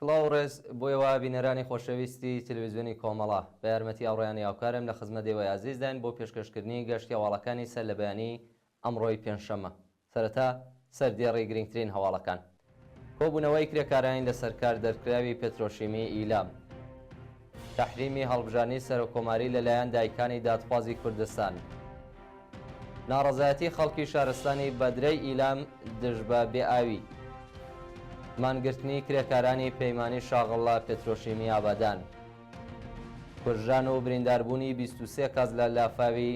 کڵاوڕێز بۆیەوە بینەرانی خۆشەویستی تەلەڤیزیۆنی کۆمەڵە بە یارمەتی ئاڕۆیانی هاوکارم لە خزمەت ئێوە عەزیزدان بۆ پێشکەشکردنی گەشتی هەواڵەکانی سەر لە بەیانی ئەمڕۆی پێنجشەممە. سەرەتا سەردێڕی گرنگترین هەواڵەکان. کۆبوونەوەی کرێکارانی لە سەرکار دەرکراوی پێترۆشیمی ئیلام، تەحریمی هەڵبژارنی سەرۆکۆماری لەلایەن دایکانی دادخوازی کوردستان، ناڕەزایەتی خەڵکی شارستانی بەدرەی ئیلام دژبە بێئاوی، مانگرتنی کرێکارانی پەیمانی شاغڵە پێترۆشیمی ئابادان، کوژران و برینداربوونی 23 کەس لە لافاوی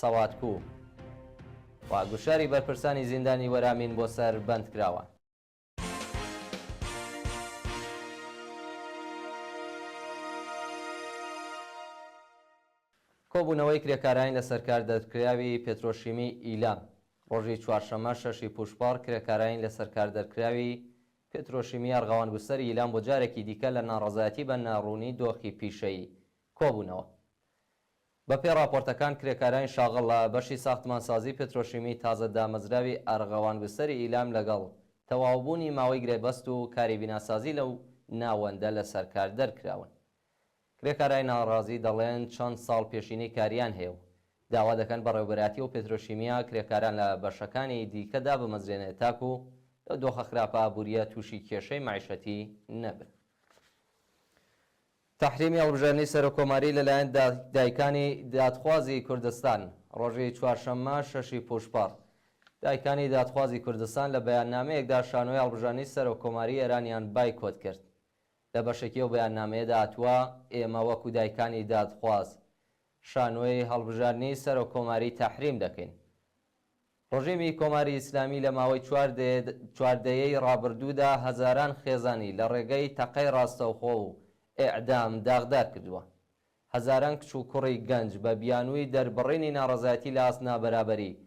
سەواتکوو و گوشاری بەرپرسانی زیندانی وەرامین بۆ سەر بەند کراوە. کۆبوونەوەی کرێکارانی لە سەرکار دەرکراوی پێترۆشیمی ئیلام ڕۆژی چوارشەممە 6 پوشپار کرێکارانی لە سەرکار دەرکراوی پێترۆشیمی ئەرغەوان بوسەر ئیلام بۆ جارێکی دیکە لە ناڕەزایەتی بە ناڕوونی دۆخی پیشەیی کۆبوونەوە. بەپێی راپۆرتەکان کرێکارانی شاغڵ لە بەشی ساختمانسازی پێترۆشیمی تازە دامەزراوی ئەرغەوان بوسەری ئیلام لەگەڵ تەواوبوونی ماوەی گرێبەست و کاری بیناسازی لەو ناوەندە لە سەرکار دەرکراون. کرێکارانی ناڕازی دەڵێن چەند ساڵ پێشینەی کاریان هەیە و داوا دەکەن بەڕێوەبەراتی و پێترۆشیمیە کرێکاران لە بەشەکانی دیکەدا بمەزرێنێت تاکو لەو دۆخە خراپە ئابووریە تووشی کێشەی معیشەتی نەبن. تەحریمی هەڵبژارنی سەرۆکۆماری لەلایەن دایکانی دادخوازی کوردستان ڕۆژی چوارشەممە 6 پوشپار دایکانی دادخوازی کوردستان لە بەیاننامەیەکدا شانۆی هەڵبژارنی سەرۆکۆماری ئێرانیان بایکۆت کرد. لە بەشێکی ئەو بەیاننامەیەدا هاتووە ئێمە وەکو دایکانی دادخواز شانۆی هەڵبژارنی سەرۆکۆماری تەحریم دەکەین. ڕۆژێمی کۆماری ئیسلامی لە ماوەی چواردەیەی ڕابردوودا هەزاران خێزانی لە ڕێگەی تەقەی ڕاستەوخۆ و ئێعدام داغدار کردووە. هەزاران کچ و کوڕی گەنج بە بیانووی دەربڕینی ناڕەزایەتی لە ئاست نابەرابەری،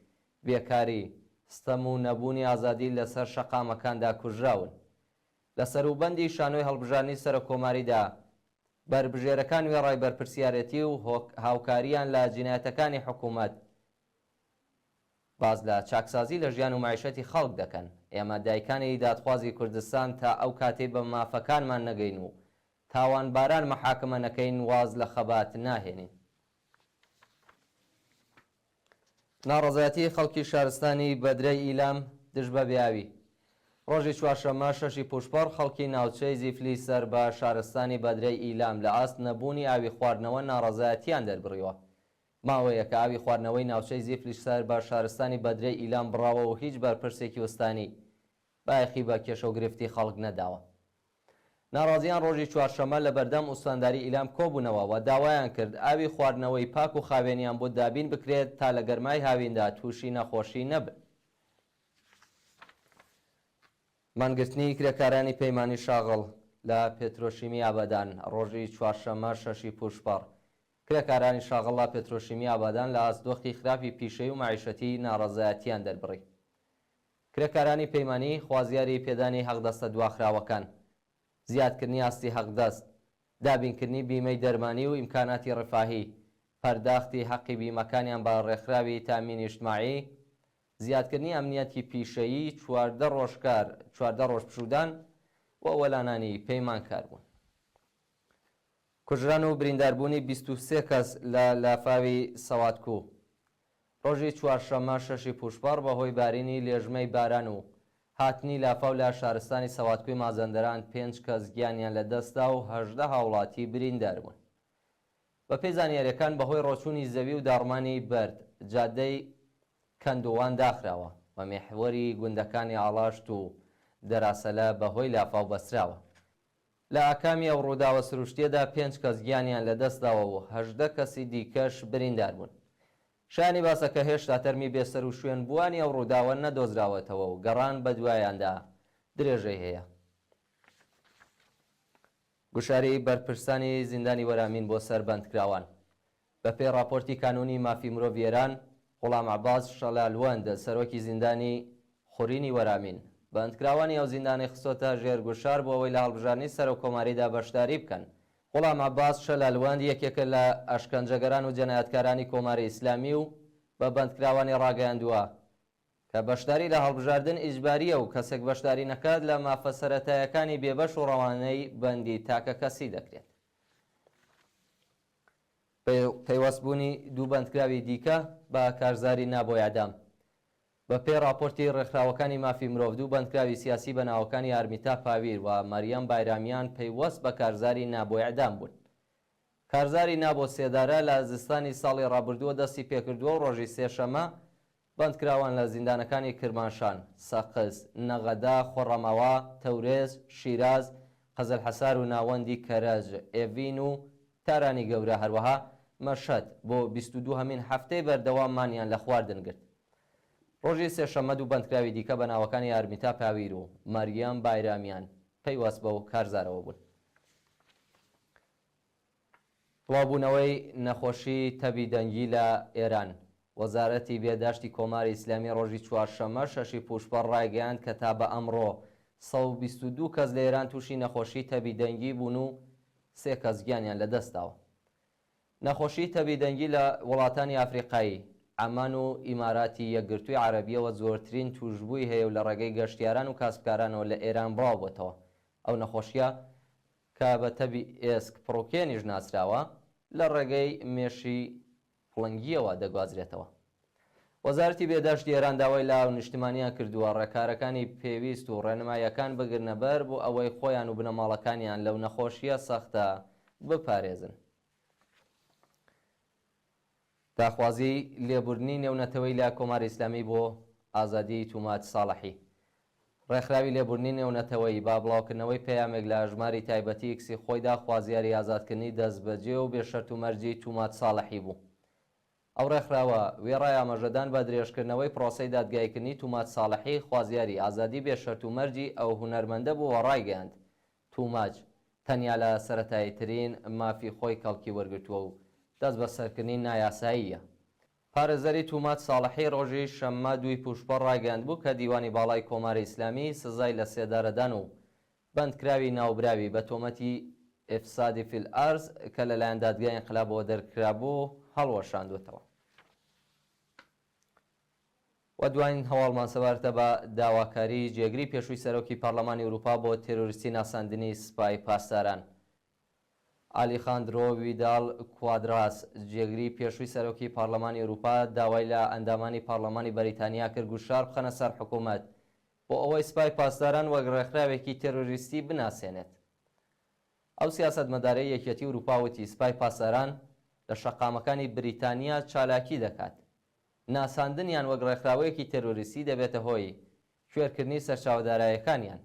بێکاری، ستەم و نەبوونی ئازادی لەسەر شەقامەکاندا کوژراون. لە سەروبەندی شانۆی هەڵبژارنی سەرۆکۆماریدا بربژێرەکان وێڕای بەرپرسیارەتی و هاوکاریان لە جینایەتەکانی حکوومەت باز لە چاکسازی لە ژیان و معیشەتی خەڵک دەکەن. ئێمە دایکانی دادخوازی کوردستان تا ئەو کاتێ بە مافەکانمان نەگەین و تاوانباران مەحاکمە نەکەین واز لە خەبات ناهێنین. ناڕەزایەتی خەڵکی شارستانی بەدرەی ئیلام دژبە بێئاوی ڕۆژی چوارشەممە 6 پوشپەر خەڵکی ناوچەی زیفلی سەر بە شارستانی بەدرەی ئیلام لە ئاست نەبوونی ئاوی خواردنەوە ناڕەزایەتیان دەربڕیوە. ماوەیە کە ئاوی خواردنەوەی ناوچەی زیفلی سەر بە شارستانی بەدرەی ئیلام بڕاوە و هیچ بەرپرسێکی وستانی بایەخی بە کێشە و گرفتی خەڵک نەداوە. ناڕازیان ڕۆژی چوارشەممە لە بەردەم ئوستانداری ئیلام کۆبوونەوە و داوایان کرد ئاوی خواردنەوەی پاک و خاوێنیان بۆ دابین بکرێت تا لە گەرمای هاویندا تووشی نەخۆشی نەبن. مانگرتنی کرێکارانی پەیمانی شاغڵ لە پێترۆشیمی ئابادان ڕۆژی چوارشەممە 6 پوشپەر کرێکارانی شاغڵ لە پێترۆشیمی ئابادان لە ئاستدۆخی خراپی پیشەی و معیشەتی ناڕەزایەتیان دەربڕی. کرێکارانی پەیمانی خوازیاری پێدانی حەقدەستە دواخراوەکان، زیادکردنی ئاستی حەقدەست، دابینکردنی بیمەی دەرمانی و ئیمکاناتی ڕفاهی، پەرداختی حەقی بیمەکانیان بە ڕێکخراوی تامینی اجتماعی، زیادکردنی ئەمنیەتی پیشەیی 14 ڕۆژ پشودان و وەلانانی پەیمانکار بوون. کوژران و برینداربوونی 23 کەس لە لافاوی سەواتکوو ڕۆژی چوارشەممە 6 پوشپەر بەهۆی بارینی لێژمەی باران و هاتنی لافاو لە شارستانی سەواتکوی مازەندەران 5 کەس گیانیان لە دەستا و 18 هاوڵاتی بریندار بوون. بە پێی زانیاریەکان بەهۆی ڕۆچوونی زەوی و داڕمانی بەرد جادەی کەندووان داخراوە و مێحوەری گوندەکانی ئاڵاشت و دەراسەلە بەهۆی لافاو بەستراوە. لە ئاکامی ئەو ڕووداوە سروشتیەدا 5 کەس گیانیان لە دەستداوە و 18 کەسی دیکەش بریندار بوون. شانی باسەکە هێشتا تەرمی بێسەر و شوێن بووانی ئەو ڕووداوە نەدۆزراوەتەوە و گەڕان بە دوایاندا درێژەی هەیە. گوشاری بەرپرسانی زیندانی وەرامین بۆ سەر بەندکراوان. بەپێی راپۆرتی کانونی مافی مرۆڤ ئێران، غوڵام عەباس شەلالوەند سەرۆکی زیندانی خورینی وەرامین بەندکراوانی ئەو زیندانی خستۆتە ژێرگوشار بۆ ئەوەی لە هەڵبژارنی سەرۆکۆماریدا بەشداری بکەن. غوڵام عەباس شەلالوەند یەکێکە لە ئەشکەنجەگەران و جەنایەتکارانی کۆماری ئیسلامی و بە بەندکراوانی ڕاگەیاندووە کە بەشداری لە هەڵبژاردن ئیجباریە و کەسێک بەشداری نەکات لە مافە سەرەتاییەکانی بێبەش و ڕەوانەی بەندی تاکە کەسی دەکرێت. پەیوەستبوونی دوو بەندکراوی دیکە بە کارزاری نابۆ ئەعدام. بە پێی راپۆرتی ڕێکخراوەکانی مافی مرۆڤ دوو بەندکراوی سیاسی بە ناوەکانی ئارمیتا پاویر و مەریەم بایرامیان پەیوەست بە کارزاری نابۆ ئەعدام بوون. کارزاری نابۆ سێدارە لە زستانی ساڵی ڕابردووە دەستی پێکردووە و ڕۆژی سێشەمە بەندکراوان لە زیندانەکانی کرماشان، سەقز، نەغەدا، خۆڕەمەوە، تەورێز، شیراز، قەزەلحەسار و ناوەندی کەرەج، ئێڤین و تارانی گەورە، هەروەها مەشەد بۆ 22هەمین هەفتەی بەردەواممانیان لە خواردن گرت. ڕۆژی سێشەمە دوو بەندکراوی دیکە بە ناوەکانی ئارمیتا پاویر و مەریەم بایرامیان پەیوەست بەو کارزارەوە بوون. بڵاوبوونەوەی نەخۆشی تەبی دەنگی لە ئێران. وەزارەتی بێداشتی کۆماری ئیسلامی ڕۆژی چوارشەمە شەشی پوشپەڕ ڕایگەیاند کە تا بە ئەمڕۆ 122 کەس لە ئێران تووشی نەخۆشی تەبی دەنگی بوون و 3 کەس گیانیان لەدەستداوە. نەخۆشی تەبی دەنگی لە وڵاتانی ئافریقایی، عەمان و ئیماراتی یەکگرتووی عەرەبیەوە زۆرترین توشبووی هەیە و لە ڕێگەی گەشتیاران و کاسبکارانەوە لە ئێران بڵاوبووەتەوە. ئەو نەخۆشیە کە بە تەبی ئێسک پڕۆکێنیش ناسراوە لە ڕێگەی مێشی فڵنگیەوە دەگوازرێتەوە. وەزارەتی بێداشتی ئێران داوای لاو نیشتیمانیان کردووە ڕێکارەکانی پێویست و ڕێنماییەکان بگرنەبەر بۆ ئەوەی خۆیان و بنەماڵەکانیان لەو نەخۆشیە سەختە بپارێزن. داخوازی لێبوردنی نێونەتەوەی لە کۆماری ئیسلامی بۆ ئازادی تومات ساڵحی. ڕێکخراوی لێبوردنی نێونەتەوەی با بڵاوکردنەوەی پەیامێک لە ژماری تایبەتی ئیکسی خۆیدا خوازیاری ئازادکردنی دەستبەجێ و بێشەرت و مەرجی تومات ساڵحی بوو. ئەو ڕێکخراوە وێڕای ئاماژەدان بە درێژکردنەوەی پرۆسەی دادگایکردنی تومات ساڵحی خوازیاری ئازادی بێشەرت و مەرجی ئەو هونەرمەندە بووە ڕایگەیاند توماج تەنیا لە سەرەتاییترین مافی خۆی کەڵکی وەرگرتووە و دەست بە سەرکردنی نایاساییە. پارێزەری تومات ساڵحی ڕۆژی شەممە دوی پوشپەڕ ڕایگەاند بوو کە دیوانی باڵای کۆماری ئیسلامی سزای لە سێدارەدان و بەندکراوی ناوبراوی بە تۆمەتی ئفسادی فیل ئارز کە لەلایەن دادگای ئینقلابەوە دەرکرابوو هەڵوەشاندوێتەوە. و دوایین هەواڵمان سەبارەتە بە داواکاری جێگری پێشووی سەرۆکی پارلەمانی ئەوروپا بۆ تێرۆریستی ناساندنی سوپای پاسداران. ئالیخاندرۆ ویدال کوادراس جێگری پێشووی سەرۆکی پارلەمانی ئەوروپا داوای لە ئەندامانی پارلەمانی بەریتانیا کرد و شار بخەنە سەر حکوومەت بۆ ئەوەی سوپای پاسداران وەک ڕێکخراوێکی تێرۆریستی بناسێنێت. ئەو سیاسەتمەدارەی یەکێتی ئەوروپا وتی سوپای پاسداران لە شەقامەکانی بریتانیا چالاکی دەکات. ناساندنیان وەک ڕێکخراوەیەکی تێرۆریستی دەبێتە هۆی کوێرکردنی سەرچاودارایەکانیان.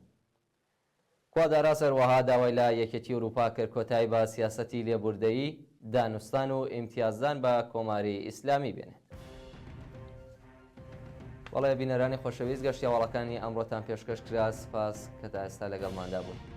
کوادراس هەروەها داوای لە یەکێتی ئەوروپا کرد کۆتایی بە سیاسەتی لێبوردەیی، دانوستان و ئیمتیازدان بە کۆماری ئیسلامی بێنێت. وەڵێ بینەرانی خۆشەویست گەشتیاوەڵەکانی ئەمڕۆتان پێشکەش کرا. سپاس کە تا ئێستا لەگەڵماندا بوون.